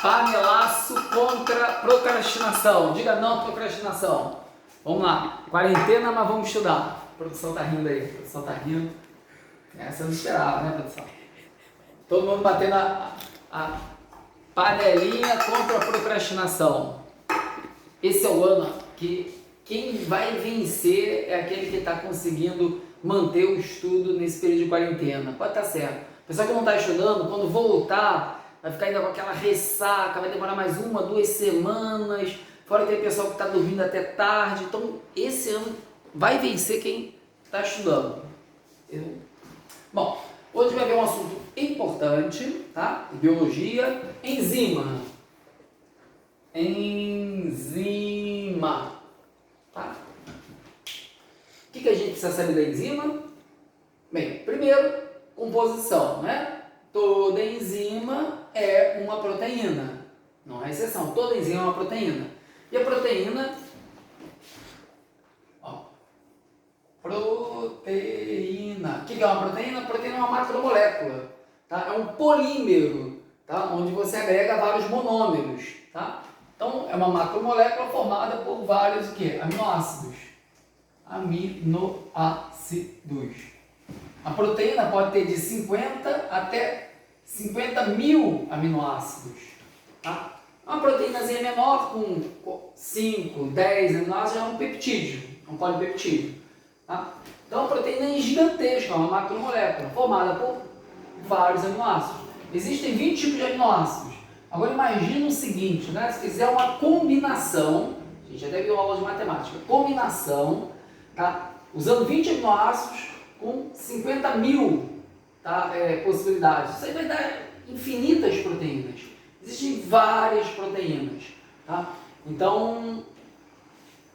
Panelaço contra procrastinação. Diga não à procrastinação. Vamos lá. Quarentena, mas vamos estudar. A produção tá rindo aí. A produção tá rindo. Essa eu não esperava, né, produção? Todo mundo batendo a panelinha contra a procrastinação. Esse é o ano que quem vai vencer é aquele que está conseguindo manter o estudo nesse período de quarentena. Pode estar certo. O pessoal que não está estudando, quando voltar, vai ficar ainda com aquela ressaca, vai demorar mais 1, 2 semanas. Fora que tem pessoal que está dormindo até tarde. Então, esse ano vai vencer quem está estudando. Bom, hoje vai ver um assunto importante, tá? Biologia, enzima. Enzima. Tá? O que a gente precisa saber da enzima? Bem, primeiro, composição, né? Toda enzima é uma proteína. Não é exceção, toda enzima é uma proteína. E a proteína... Proteína. O que é uma proteína? A proteína é uma macromolécula. Tá? É um polímero, tá? Onde você agrega vários monômeros. Tá? Então, é uma macromolécula formada por vários o quê? Aminoácidos. Aminoácidos. A proteína pode ter de 50 até 50 mil aminoácidos. Tá? Uma proteínazinha menor, com 5, 10 aminoácidos, é um peptídeo, um polipeptídeo. Tá? Então, a proteína é gigantesca, é uma macromolécula formada por vários aminoácidos. Existem 20 tipos de aminoácidos. Agora, imagina o seguinte, né? Se fizer uma combinação, a gente até viu aula de matemática, combinação, tá? Usando 20 aminoácidos com 50 mil, tá? Possibilidades. Isso aí vai dar infinitas proteínas. Existem várias proteínas. Tá? Então,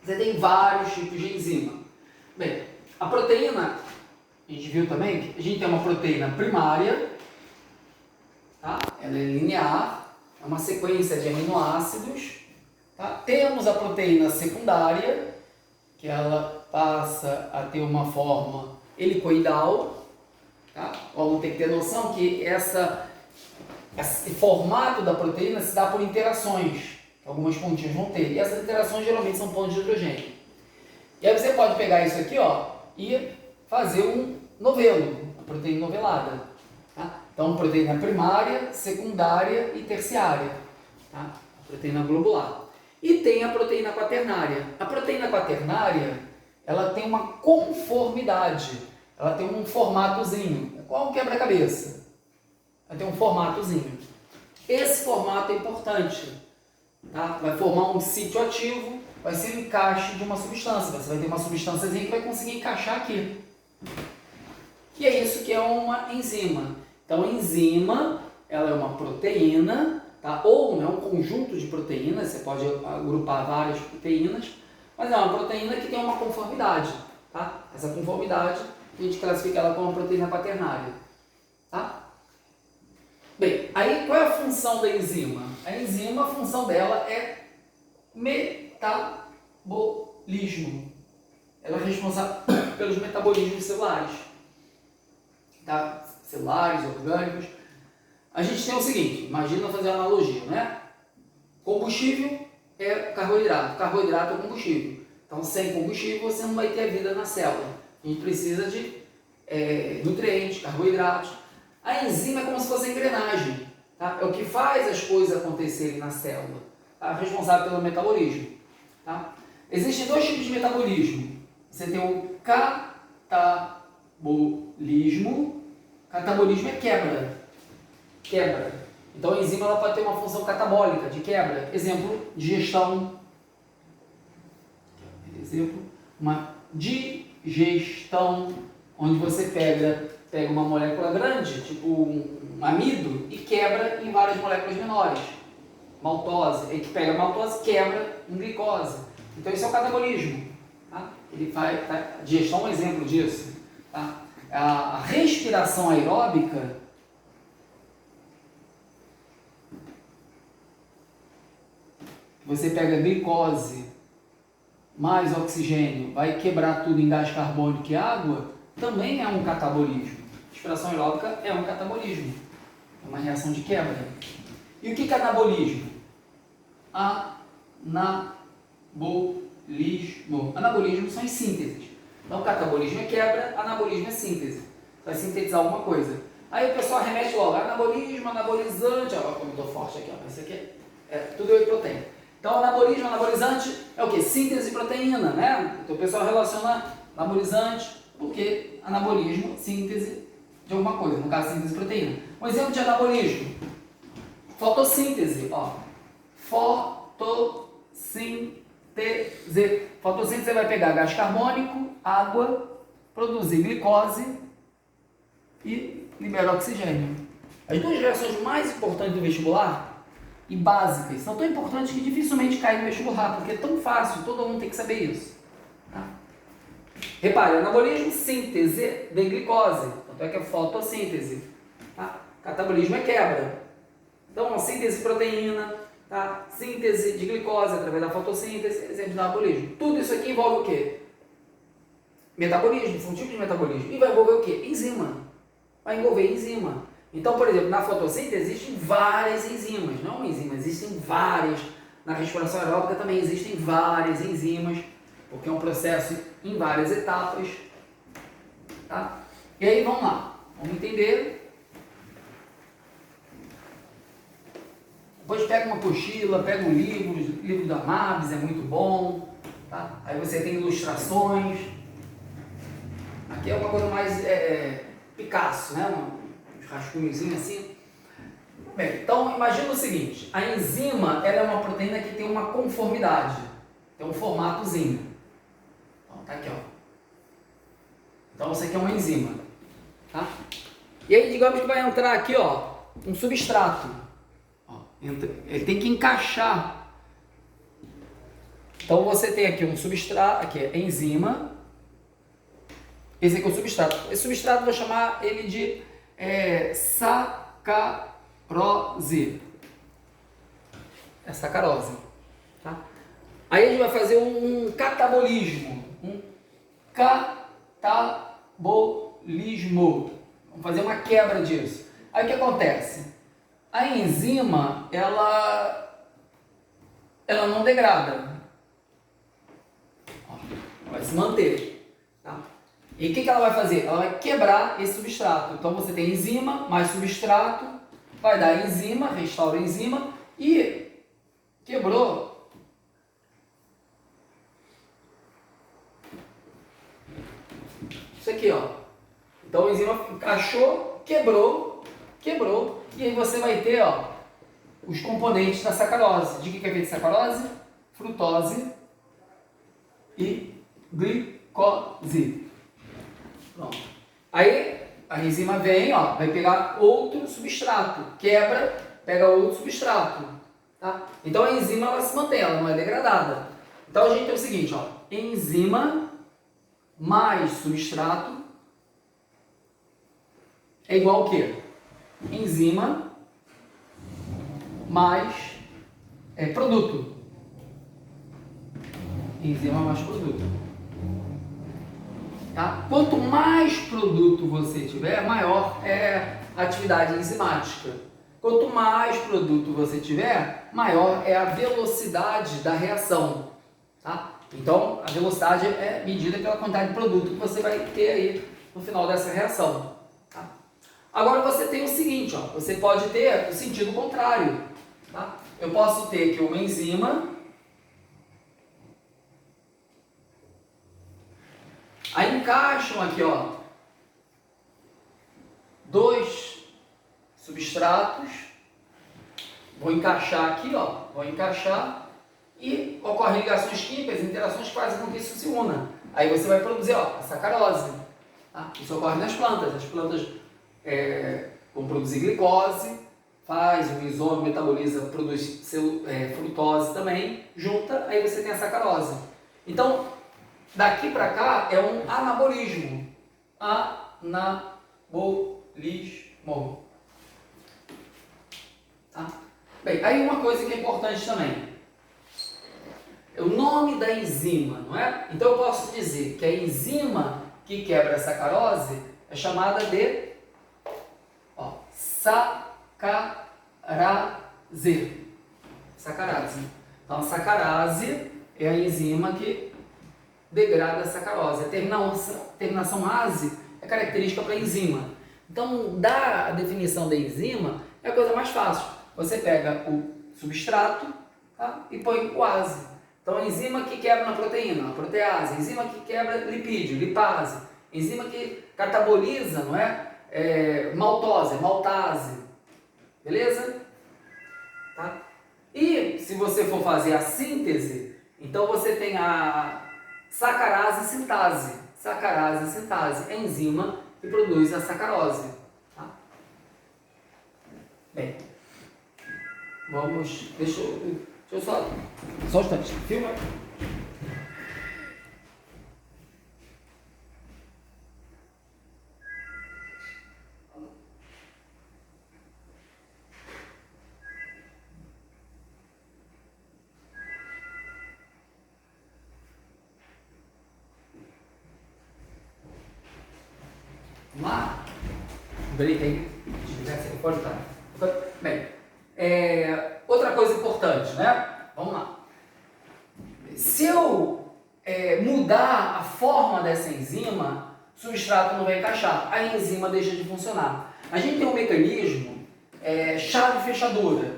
você tem vários tipos de enzima. Bem, a proteína, a gente viu também que a gente tem uma proteína primária, tá? Ela é linear, é uma sequência de aminoácidos. Tá? Temos a proteína secundária, que ela passa a ter uma forma helicoidal. Tá? Vamos ter que ter noção que esse formato da proteína se dá por interações, que algumas pontinhas vão ter. E essas interações geralmente são pontos de hidrogênio. E aí você pode pegar isso aqui, ó, e fazer um novelo, a proteína novelada. Tá? Então, proteína primária, secundária e terciária. Tá? A proteína globular. E tem a proteína quaternária. A proteína quaternária, ela tem uma conformidade. Ela tem um formatozinho. Qual quebra-cabeça? Ela tem um formatozinho. Esse formato é importante. Tá? Vai formar um sítio ativo, vai ser o encaixe de uma substância. Você vai ter uma substânciazinha que vai conseguir encaixar aqui. E é isso que é uma enzima. Então, a enzima, ela é uma proteína, tá? Ou é um conjunto de proteínas, você pode agrupar várias proteínas, mas é uma proteína que tem uma conformidade. Tá? Essa conformidade, a gente classifica ela como uma proteína quaternária. Tá? Bem, aí qual é a função da enzima? A enzima, a função dela é metabolismo. Ela é responsável pelos metabolismos celulares. Tá? Celulares, orgânicos. A gente tem o seguinte, imagina fazer uma analogia, né? Combustível é carboidrato, carboidrato é combustível. Então, sem combustível você não vai ter vida na célula. A gente precisa de nutrientes, carboidratos. A enzima é como se fosse a engrenagem, tá? É o que faz as coisas acontecerem na célula, tá? Responsável pelo metabolismo. Tá? Existem dois tipos de metabolismo. Você tem o catabolismo. Catabolismo é quebra. Então a enzima ela pode ter uma função catabólica, de quebra. Exemplo, digestão. Uma digestão, onde você pega uma molécula grande, tipo um amido, e quebra em várias moléculas menores. Maltose, aí que pega a maltose, quebra em glicose. Então isso é o catabolismo. Tá? Ele faz, tá? A digestão é um exemplo disso. Tá? A respiração aeróbica, você pega glicose mais oxigênio, vai quebrar tudo em gás carbônico e água, também é um catabolismo. Respiração aeróbica é um catabolismo, é uma reação de quebra. E o que é anabolismo? Anabolismo. Anabolismo são as sínteses. Então, catabolismo é quebra, anabolismo é síntese. Você vai sintetizar alguma coisa. Aí o pessoal remete logo, anabolismo, anabolizante. Olha como eu estou forte aqui, ó. Isso aqui é tudo whey protein. Então, anabolismo, anabolizante é o quê? Síntese de proteína, né? Então, o pessoal relaciona anabolizante, porque anabolismo, síntese de alguma coisa, no caso, síntese de proteína. Um exemplo de anabolismo, fotossíntese, ó. Fotossíntese. Fotossíntese você vai pegar gás carbônico, água, produzir glicose e liberar oxigênio. As duas reações mais importantes do vestibular e básicas, são tão importantes que dificilmente caem no vestibular, porque é tão fácil, todo mundo tem que saber isso. Tá? Repare, anabolismo, síntese de glicose, tanto é que é fotossíntese. Tá? Catabolismo é quebra. Então, síntese de proteína, tá? Síntese de glicose através da fotossíntese, exemplo de anabolismo. Tudo isso aqui envolve o quê? Metabolismo, são tipos de metabolismo. E vai envolver o quê? Enzima. Vai envolver enzima. Então, por exemplo, na fotossíntese existem várias enzimas, não enzimas, existem várias. Na respiração aeróbica também existem várias enzimas, porque é um processo em várias etapas. Tá? E aí, vamos lá. Vamos entender. Depois pega uma apostila, pega um livro, o livro da Mabs é muito bom. Tá? Aí você tem ilustrações. Aqui é uma coisa mais Picasso, né? Uns rascunhozinhos assim. Bem, então imagina o seguinte, a enzima ela é uma proteína que tem uma conformidade, tem um formatozinho. Então, tá aqui, ó. Então isso aqui é uma enzima. Tá? E aí digamos que vai entrar aqui, ó, um substrato. Ó, ele tem que encaixar. Então você tem aqui um substrato, aqui é enzima. Esse aqui é o substrato. Esse substrato eu vou chamar ele de sacarose. É sacarose. Tá? Aí a gente vai fazer um catabolismo. Um catabolismo. Vamos fazer uma quebra disso. Aí o que acontece? A enzima, ela não degrada. Ó, vai se manter. Tá? E o que ela vai fazer? Ela vai quebrar esse substrato. Então você tem enzima mais substrato, vai dar enzima, restaura a enzima e quebrou. Isso aqui, ó. Então a enzima encaixou, quebrou, e aí você vai ter, ó, os componentes da sacarose. De que é feita sacarose? Frutose e glicose. Pronto. Aí a enzima vem, ó, vai pegar outro substrato, quebra, pega outro substrato. Tá? Então a enzima ela se mantém, ela não é degradada. Então a gente tem o seguinte, ó, enzima mais substrato é igual ao quê? Enzima mais produto. Enzima mais produto. Tá? Quanto mais produto você tiver, maior é a atividade enzimática. Quanto mais produto você tiver, maior é a velocidade da reação. Tá? Então, a velocidade é medida pela quantidade de produto que você vai ter aí no final dessa reação. Tá? Agora você tem o seguinte, ó, você pode ter o sentido contrário. Tá? Eu posso ter aqui uma enzima. Aí encaixam aqui, ó, dois substratos. Vou encaixar aqui, ó, e ocorrem ligações químicas, interações que fazem com que isso se una. Aí você vai produzir, ó, a sacarose. Tá? Isso ocorre nas plantas. As plantas vão produzir glicose, faz o isômero, metaboliza, produz frutose também, junta, aí você tem a sacarose. Então, daqui para cá é um anabolismo. Anabolismo. Tá? Bem, aí uma coisa que é importante também. É o nome da enzima, não é? Então eu posso dizer que a enzima que quebra a sacarose é chamada de sacarase. Sacarase. Então, a sacarase é a enzima que degrada a sacarose. A terminação ase é característica para a enzima. Então, dar a definição da enzima é a coisa mais fácil. Você pega o substrato, tá, e põe o ase. Então, a enzima que quebra na proteína, a protease. A enzima que quebra lipídio, lipase. A enzima que cataboliza, não é? Maltose, maltase. Beleza? Tá? E se você for fazer a síntese, então você tem a sacarase e sintase. Sacarase e sintase é a enzima que produz a sacarose. Tá? Bem, vamos. Deixa eu só um instante. Filma. Vamos lá? Break aí. Desligar esse pode estar. Bem, outra coisa importante, né? Vamos lá. Se eu mudar a forma dessa enzima, o substrato não vai encaixar, a enzima deixa de funcionar. A gente tem um mecanismo chave fechadura.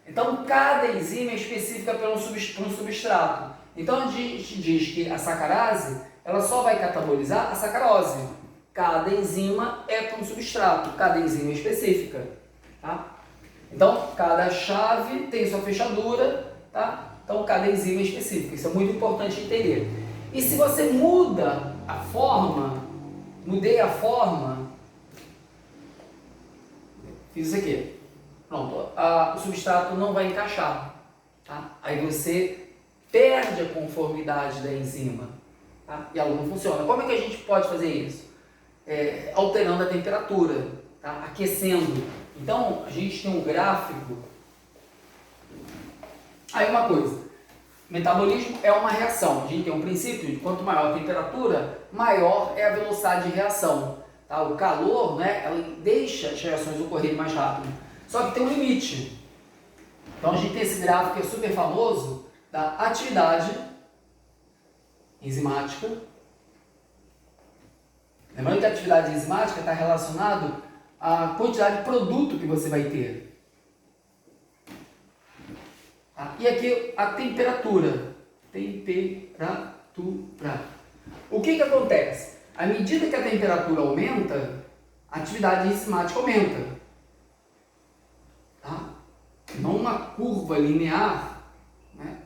Então, cada enzima é específica para um substrato. Então, a gente diz que a sacarase ela só vai catabolizar a sacarose. Cada enzima é para um substrato, cada enzima é específica. Tá? Então, cada chave tem sua fechadura, tá? Então, cada enzima é específica. Isso é muito importante entender. E se você muda a forma, mudei a forma, fiz isso aqui. Pronto, o substrato não vai encaixar. Tá? Aí você perde a conformidade da enzima. Tá? E ela não funciona. Como é que a gente pode fazer isso? Alterando a temperatura, tá? Aquecendo. Então, a gente tem um gráfico. Aí uma coisa, metabolismo é uma reação. A gente tem um princípio de quanto maior a temperatura, maior é a velocidade de reação. Tá? O calor, né, ela deixa as reações ocorrerem mais rápido. Só que tem um limite. Então, a gente tem esse gráfico que é super famoso da atividade enzimática. Lembrando que a atividade enzimática está relacionada à quantidade de produto que você vai ter. Tá? E aqui a temperatura. Temperatura. O que acontece? À medida que a temperatura aumenta, a atividade enzimática aumenta. Tá? Não uma curva linear, né?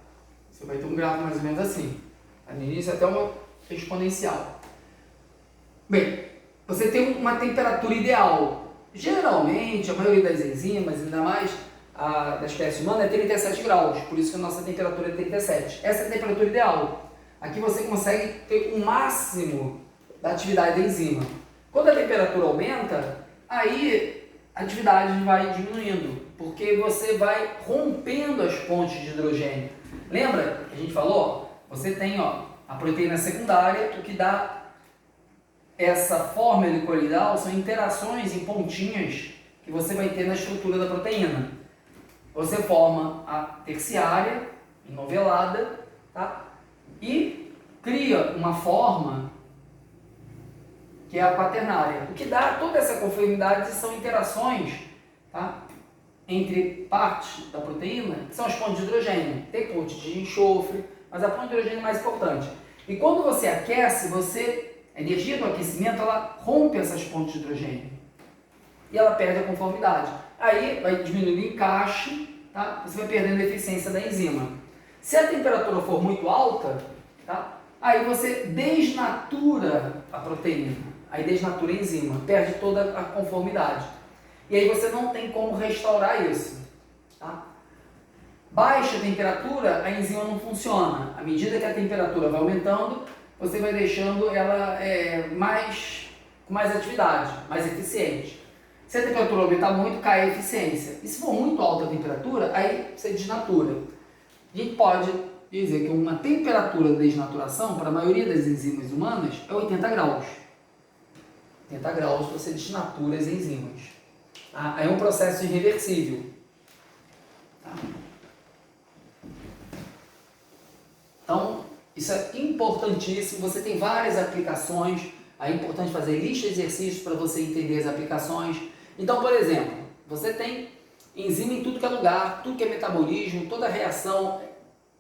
Você vai ter um gráfico mais ou menos assim. No início até uma exponencial. Bem, você tem uma temperatura ideal. Geralmente, a maioria das enzimas, ainda mais a da espécie humana, é 37 graus. Por isso que a nossa temperatura é 37. Essa é a temperatura ideal. Aqui você consegue ter o máximo da atividade da enzima. Quando a temperatura aumenta, aí a atividade vai diminuindo, porque você vai rompendo as pontes de hidrogênio. Lembra que a gente falou? Você tem a proteína secundária, o que dá essa forma helicoidal são interações em pontinhas que você vai ter na estrutura da proteína. Você forma a terciária, enovelada, tá? E cria uma forma que é a quaternária. O que dá toda essa conformidade são interações, tá? Entre partes da proteína, que são as pontes de hidrogênio. Tem ponte de enxofre, mas a ponte de hidrogênio é mais importante. E quando você aquece, a energia do aquecimento, ela rompe essas pontes de hidrogênio. E ela perde a conformidade. Aí vai diminuindo o encaixe, tá? Você vai perdendo a eficiência da enzima. Se a temperatura for muito alta, tá? Aí você desnatura a proteína. Aí desnatura a enzima, perde toda a conformidade. E aí você não tem como restaurar isso. Tá? Baixa temperatura, a enzima não funciona. À medida que a temperatura vai aumentando, você vai deixando ela com mais atividade, mais eficiente. Se a temperatura aumentar muito, cai a eficiência. E se for muito alta a temperatura, aí você desnatura. A gente pode dizer que uma temperatura de desnaturação, para a maioria das enzimas humanas, é 80 graus. 80 graus você desnatura as enzimas. Tá? Aí é um processo irreversível. Tá? Então, isso é importantíssimo. Você tem várias aplicações. É importante fazer lista de exercícios para você entender as aplicações. Então, por exemplo, você tem enzima em tudo que é lugar, tudo que é metabolismo, toda reação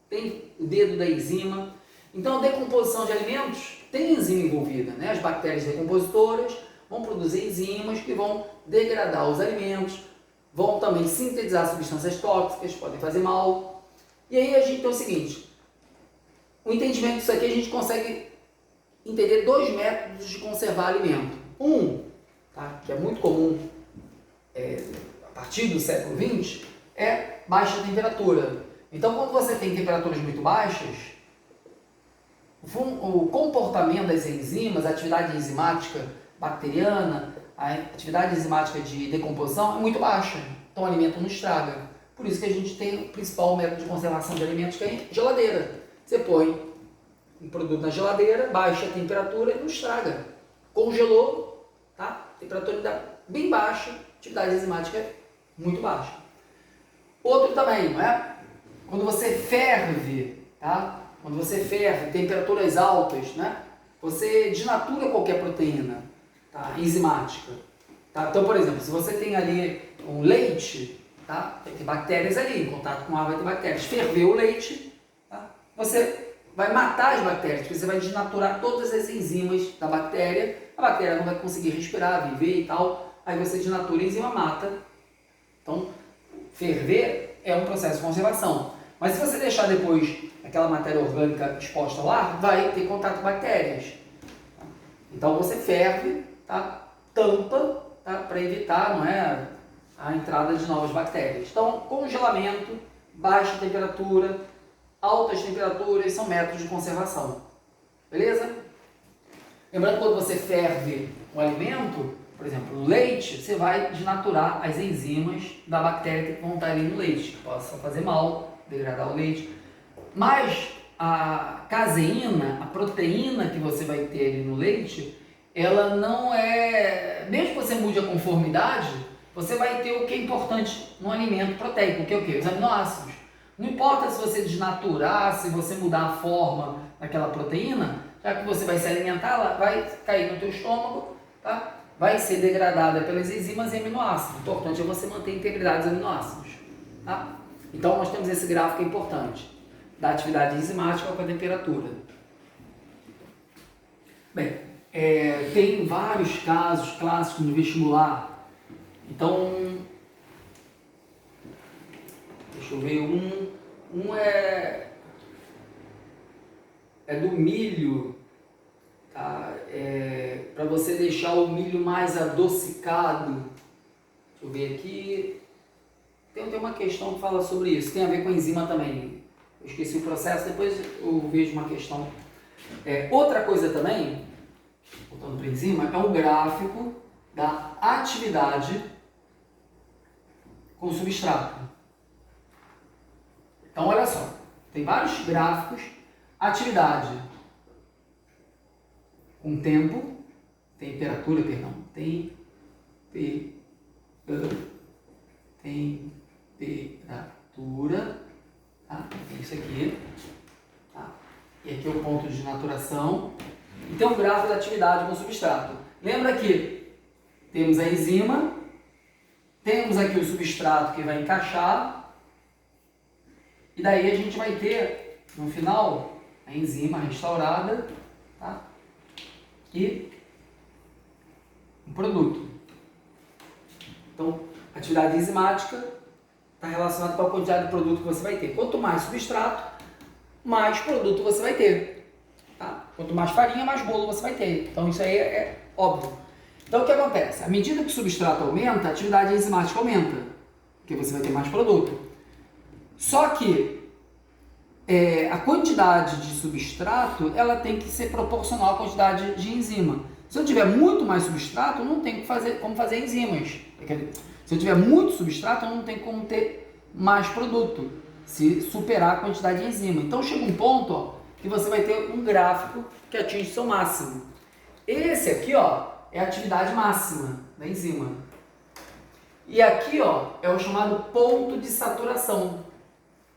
tem o dedo da enzima. Então, a decomposição de alimentos tem enzima envolvida, né? As bactérias decompositoras vão produzir enzimas que vão degradar os alimentos, vão também sintetizar substâncias tóxicas, podem fazer mal. E aí a gente tem o seguinte, o entendimento disso aqui a gente consegue entender dois métodos de conservar alimento. Um, tá, que é muito comum a partir do século XX, é baixa temperatura. Então, quando você tem temperaturas muito baixas, o comportamento das enzimas, a atividade enzimática bacteriana, a atividade enzimática de decomposição é muito baixa. Então, o alimento não estraga. Por isso que a gente tem o principal método de conservação de alimentos, que é a geladeira. Você põe um produto na geladeira, baixa a temperatura e não estraga. Congelou, tá? Temperatura ainda bem baixa, atividade enzimática é muito baixa. Outro também, não é? Quando você ferve, tá? Quando você ferve, temperaturas altas, né? Você desnatura qualquer proteína, tá? Enzimática. Tá? Então, por exemplo, se você tem ali um leite, tá? Vai ter bactérias ali, em contato com água vai ter bactérias. Ferver o leite, tá? Você vai matar as bactérias, porque você vai desnaturar todas as enzimas da bactéria, a bactéria não vai conseguir respirar, viver e tal, aí você desnatura a enzima, mata. Então, ferver é um processo de conservação. Mas se você deixar depois aquela matéria orgânica exposta ao ar, vai ter contato com bactérias. Então você ferve, tá? Tampa, tá? Para evitar, não é, a entrada de novas bactérias. Então, congelamento, baixa temperatura, altas temperaturas são métodos de conservação. Beleza? Lembrando que quando você ferve o alimento, por exemplo, o leite, você vai desnaturar as enzimas da bactéria que vão estar ali no leite, que possam fazer mal, degradar o leite. Mas a caseína, a proteína que você vai ter ali no leite, ela não é... Mesmo que você mude a conformidade, você vai ter o que é importante no alimento proteico, que é o quê? Os aminoácidos. Não importa se você desnaturar, se você mudar a forma daquela proteína, já que você vai se alimentar, ela vai cair no teu estômago, tá? Vai ser degradada pelas enzimas e aminoácidos. O importante é você manter a integridade dos aminoácidos. Tá? Então, nós temos esse gráfico importante da atividade enzimática com a temperatura. Bem, tem vários casos clássicos no vestibular. Então, deixa eu ver, um é do milho, tá? Para você deixar o milho mais adocicado. Deixa eu ver aqui. Tem uma questão que fala sobre isso, tem a ver com a enzima também. Eu esqueci o processo, depois eu vejo uma questão. Outra coisa também, voltando para a enzima, é um gráfico da atividade com substrato. Então, olha só, tem vários gráficos. Atividade com tempo, temperatura, temperatura, tá? Tem isso aqui, tá? E aqui é o ponto de naturação. E tem um gráfico da atividade com substrato. Lembra que temos a enzima, temos aqui o substrato que vai encaixar, e daí a gente vai ter, no final, a enzima restaurada, tá? E um produto. Então, atividade enzimática está relacionada com a quantidade de produto que você vai ter. Quanto mais substrato, mais produto você vai ter. Tá? Quanto mais farinha, mais bolo você vai ter. Então, isso aí é óbvio. Então, o que acontece? À medida que o substrato aumenta, a atividade enzimática aumenta, porque você vai ter mais produto. Só que a quantidade de substrato, ela tem que ser proporcional à quantidade de enzima. Se eu tiver muito mais substrato, eu não tenho como fazer enzimas. Se eu tiver muito substrato, eu não tenho como ter mais produto, se superar a quantidade de enzima. Então chega um ponto, ó, que você vai ter um gráfico que atinge seu máximo. Esse aqui, ó, é a atividade máxima da enzima. E aqui, ó, é o chamado ponto de saturação.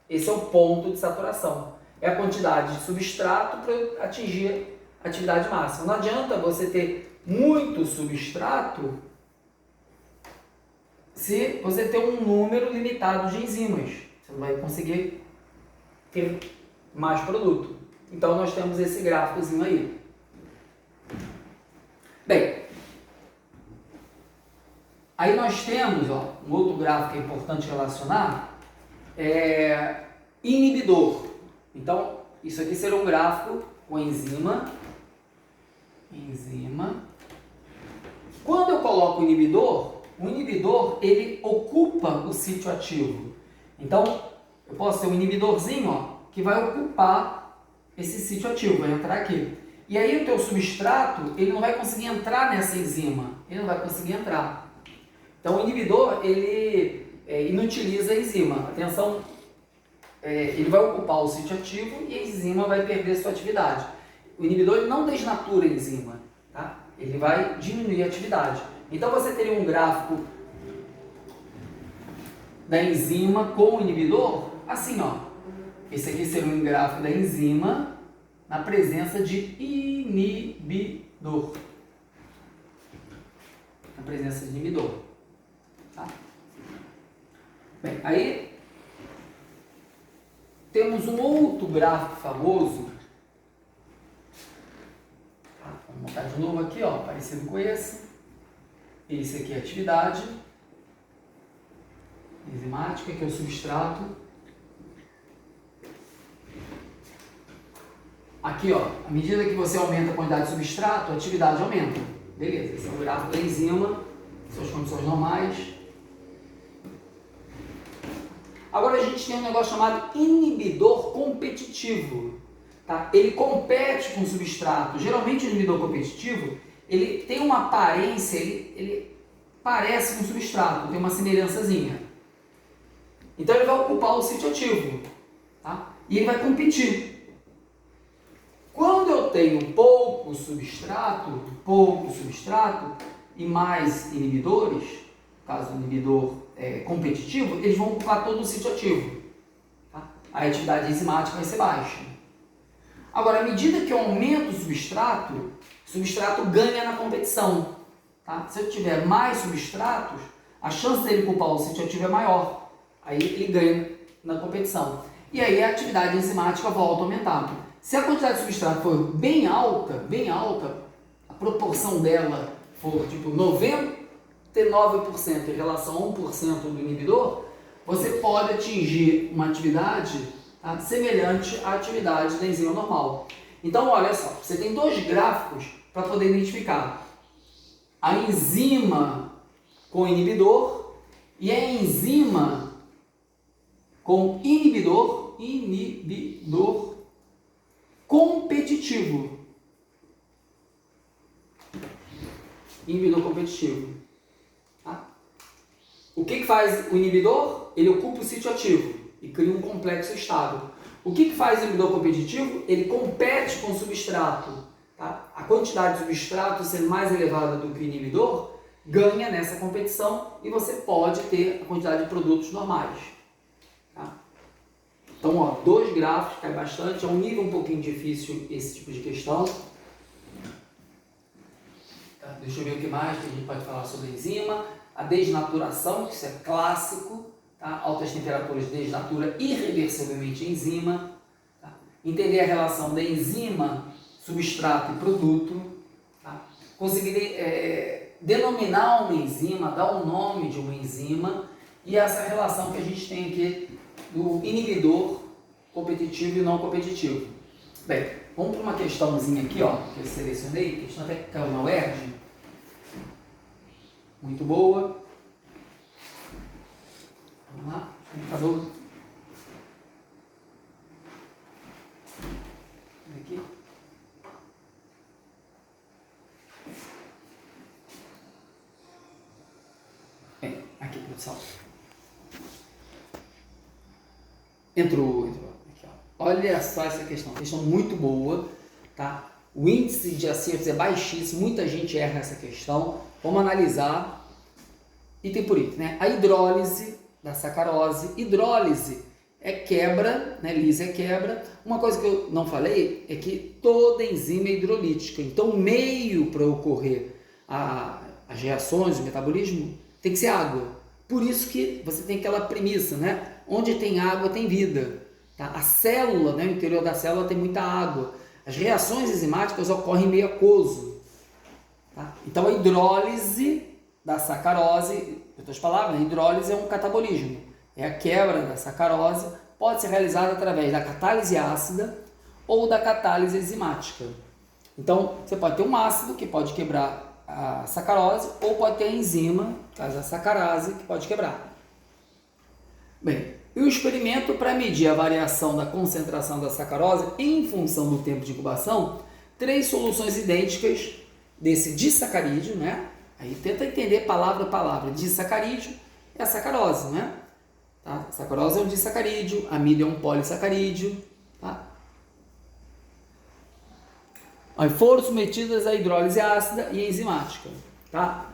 Esse é o ponto de saturação. É a quantidade de substrato para atingir a atividade máxima. Não adianta você ter muito substrato se você ter um número limitado de enzimas. Você não vai conseguir ter mais produto. Então, nós temos esse gráficozinho aí. Bem, aí nós temos, ó, um outro gráfico que é importante relacionar, inibidor. Então, isso aqui será um gráfico com enzima. Quando eu coloco o inibidor, ele ocupa o sítio ativo. Então, eu posso ter um inibidorzinho, ó, que vai ocupar esse sítio ativo, vai entrar aqui. E aí o teu substrato, ele não vai conseguir entrar nessa enzima. Ele não vai conseguir entrar. Então, o inibidor, ele inutiliza a enzima. Atenção, ele vai ocupar o sítio ativo e a enzima vai perder sua atividade. O inibidor ele não desnatura a enzima, tá? Ele vai diminuir a atividade. Então, você teria um gráfico da enzima com o inibidor, assim, ó. Esse aqui seria um gráfico da enzima na presença de inibidor. Na presença de inibidor. Tá? Bem, aí temos um outro gráfico famoso. Vamos montar de novo aqui, ó, parecido com esse. Esse aqui é a atividade enzimática, que é o substrato. Aqui, ó, à medida que você aumenta a quantidade de substrato, a atividade aumenta. Beleza, esse é o gráfico da enzima, suas condições normais. Agora a gente tem um negócio chamado inibidor competitivo. Tá? Ele compete com o substrato. Geralmente o inibidor competitivo, ele tem uma aparência, ele parece com o substrato, tem uma semelhançazinha. Então ele vai ocupar o sítio ativo, tá? E ele vai competir. Quando eu tenho pouco substrato e mais inibidores, no caso do inibidor competitivo, eles vão ocupar todo o sítio ativo. Tá? A atividade enzimática vai ser baixa. Agora, à medida que eu aumento o substrato ganha na competição. Tá? Se eu tiver mais substratos, a chance dele ocupar o sítio ativo é maior. Aí ele ganha na competição. E aí a atividade enzimática volta a aumentar. Se a quantidade de substrato for bem alta, a proporção dela for tipo 99% em relação a 1% do inibidor, você pode atingir uma atividade, tá, semelhante à atividade da enzima normal. Então, olha só, você tem dois gráficos para poder identificar a enzima com inibidor e a enzima com inibidor competitivo. Inibidor competitivo. Tá? O que faz o inibidor? Ele ocupa o sítio ativo e cria um complexo estável. O que faz o inibidor competitivo? Ele compete com o substrato. Tá? A quantidade de substrato sendo mais elevada do que o inibidor ganha nessa competição e você pode ter a quantidade de produtos normais. Tá? Então, ó, dois gráficos, cai bastante, é um nível um pouquinho difícil esse tipo de questão. Tá, deixa eu ver o que mais que a gente pode falar sobre a enzima. A desnaturação, que isso é clássico, tá? Altas temperaturas desnatura irreversivelmente a enzima. Tá? Entender a relação da enzima, substrato e produto. Tá? Conseguir denominar uma enzima, dar o nome de uma enzima e essa relação que a gente tem aqui do inibidor competitivo e não competitivo. Bem, vamos para uma questãozinha aqui, ó, que eu selecionei, questão até que caiu na UERJ. Muito boa. Vamos lá, computador. Aqui. Bem, aqui, produção. Entrou aqui, ó. Olha só essa questão muito boa, tá? O índice de acertos é baixíssimo, muita gente erra essa questão. Vamos analisar item por item, né? A hidrólise da sacarose. Hidrólise é quebra, né? Lise é quebra. Uma coisa que eu não falei é que toda enzima é hidrolítica. Então, o meio para ocorrer as reações, o metabolismo, tem que ser água. Por isso que você tem aquela premissa, né? Onde tem água, tem vida. Tá? A célula, né? O interior da célula tem muita água. As reações enzimáticas ocorrem em meio aquoso. Tá? Então, a hidrólise da sacarose, em outras palavras, a hidrólise é um catabolismo. É a quebra da sacarose, pode ser realizada através da catálise ácida ou da catálise enzimática. Então, você pode ter um ácido que pode quebrar a sacarose, ou pode ter a enzima, no caso a sacarase, que pode quebrar. Bem, e o experimento para medir a variação da concentração da sacarose em função do tempo de incubação, 3 soluções idênticas desse disacarídeo, né? Aí tenta entender palavra a palavra. Disacarídeo é a sacarose, né? Tá? A sacarose é um disacarídeo, amílio é um polissacarídeo, tá? Aí foram submetidas à hidrólise ácida e enzimática, tá?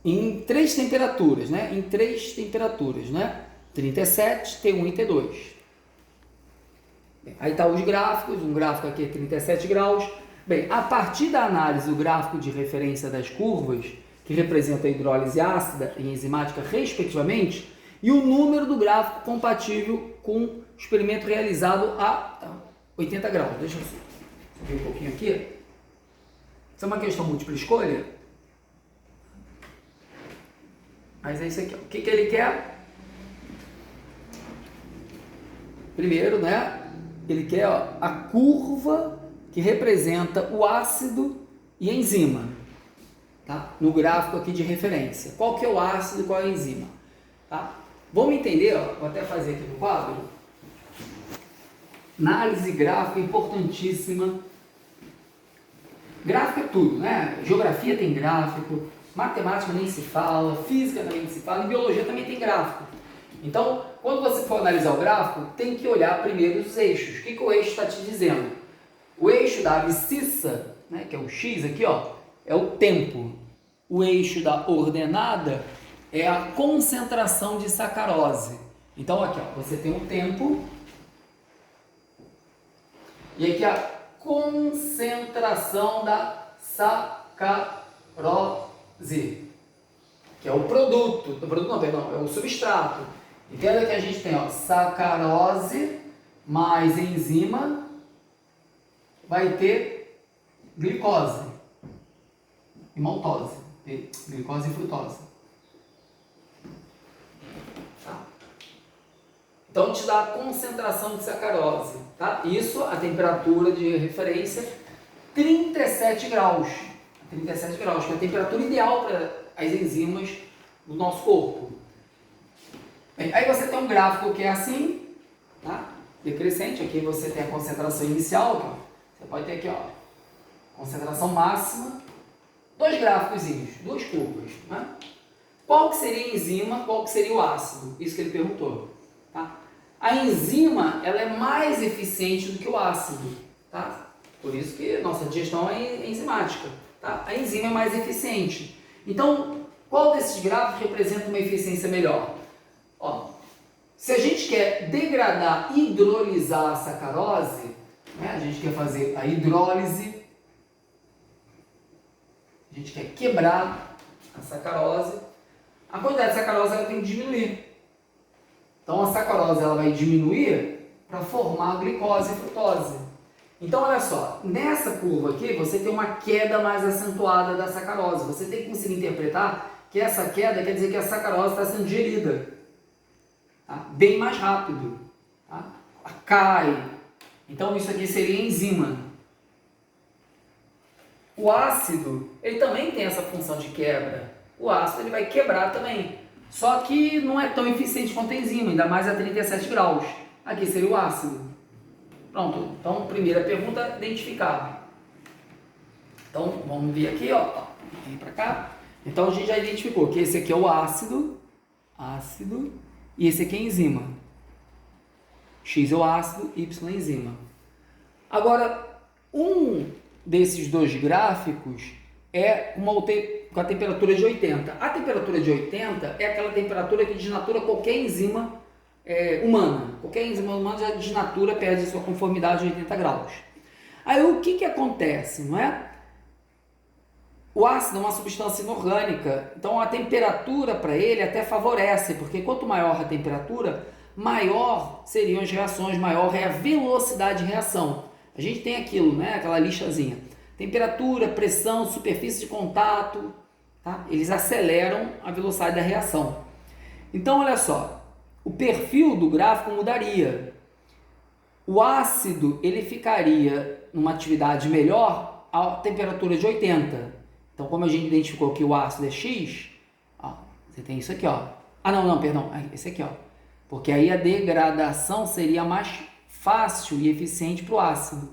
Em 3 temperaturas, né? 37, T1 e T2. Bem, aí tá os gráficos, um gráfico aqui é 37 graus. Bem, a partir da análise do gráfico de referência das curvas, que representa a hidrólise ácida e enzimática respectivamente, e o número do gráfico compatível com o experimento realizado a 80 graus. Deixa eu subir um pouquinho aqui. Isso é uma questão múltipla escolha. Mas é isso aqui. O que ele quer? Primeiro, né? Ele quer a curva que representa o ácido e a enzima. Tá? No gráfico aqui de referência. Qual que é o ácido e qual é a enzima? Tá? Vamos entender, ó, vou até fazer aqui no quadro. Análise gráfica importantíssima. Gráfico é tudo, né? Geografia tem gráfico, matemática nem se fala, física também nem se fala, e biologia também tem gráfico. Então, quando você for analisar o gráfico, tem que olhar primeiro os eixos. O que o eixo está te dizendo? O eixo da abscissa, né, que é o X aqui, ó, é o tempo. O eixo da ordenada é a concentração de sacarose. Então, aqui, ó, você tem o tempo e aqui a concentração da sacarose, que é o produto, é o substrato. Entenda que a gente tem, ó, sacarose mais enzima vai ter glicose e maltose, glicose e frutose. Tá? Então, te dá a concentração de sacarose. Tá? Isso, a temperatura de referência, 37 graus. 37 graus, que é a temperatura ideal para as enzimas do nosso corpo. Bem, aí você tem um gráfico que é assim, tá? Decrescente. Aqui você tem a concentração inicial, ó. Você pode ter aqui, ó, concentração máxima, 2 gráficozinhos, 2 curvas, né? Qual que seria a enzima, qual que seria o ácido? Isso que ele perguntou, tá? A enzima, ela é mais eficiente do que o ácido, tá? Por isso que nossa digestão é enzimática, tá? A enzima é mais eficiente. Então, qual desses gráficos representa uma eficiência melhor? Ó, se a gente quer degradar, hidrolisar a sacarose, né? A gente quer fazer a hidrólise, a gente quer quebrar a sacarose, a quantidade de sacarose ela tem que diminuir. Então a sacarose ela vai diminuir para formar a glicose e frutose. Então olha só, nessa curva aqui você tem uma queda mais acentuada da sacarose. Você tem que conseguir interpretar que essa queda quer dizer que a sacarose está sendo digerida, tá? Bem mais rápido, tá? Cai. Então isso aqui seria enzima. O ácido, ele também tem essa função de quebra. O ácido ele vai quebrar também. Só que não é tão eficiente quanto a enzima, ainda mais a 37 graus. Aqui seria o ácido. Pronto. Então, primeira pergunta, identificada. Então, vamos ver aqui, ó. Vem para cá. Então, a gente já identificou que esse aqui é o ácido, e esse aqui é a enzima. X é o ácido, Y é a enzima. Agora, um desses 2 gráficos é uma com a temperatura de 80. A temperatura de 80 é aquela temperatura que desnatura qualquer enzima humana. Qualquer enzima humana já desnatura, perde sua conformidade de 80 graus. Aí o que acontece, não é? O ácido é uma substância inorgânica, então a temperatura para ele até favorece, porque quanto maior a temperatura, maior seriam as reações, maior é a velocidade de reação. A gente tem aquilo, né? Aquela lixazinha. Temperatura, pressão, superfície de contato, tá? Eles aceleram a velocidade da reação. Então, olha só, o perfil do gráfico mudaria. O ácido, ele ficaria numa atividade melhor a temperatura de 80. Então, como a gente identificou que o ácido é X, ó, você tem isso aqui, ó. Ah, não, perdão, esse aqui, ó. Porque aí a degradação seria mais fácil e eficiente para o ácido.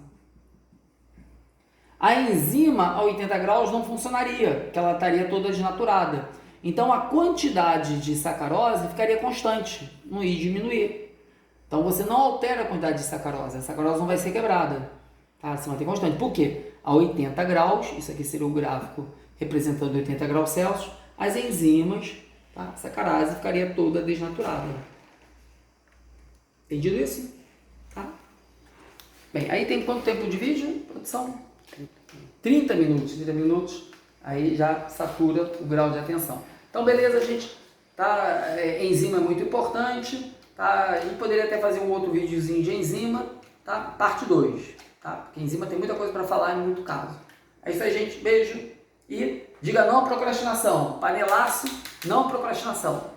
A enzima a 80 graus não funcionaria, porque ela estaria toda desnaturada. Então, a quantidade de sacarose ficaria constante, não ia diminuir. Então, você não altera a quantidade de sacarose, a sacarose não vai ser quebrada. Tá? Você mantém constante. Por quê? A 80 graus, isso aqui seria o gráfico representando 80 graus Celsius, as enzimas, tá? A sacarose ficaria toda desnaturada. Entendido isso? Tá? Bem, aí tem quanto tempo de vídeo, produção? 30 minutos, aí já satura o grau de atenção. Então, beleza, gente? Tá? Enzima é muito importante, tá? A gente poderia até fazer um outro videozinho de enzima, tá? Parte 2, tá? Porque enzima tem muita coisa para falar em muito caso. É isso aí, gente. Beijo e diga não à procrastinação. Panelaço, não à procrastinação.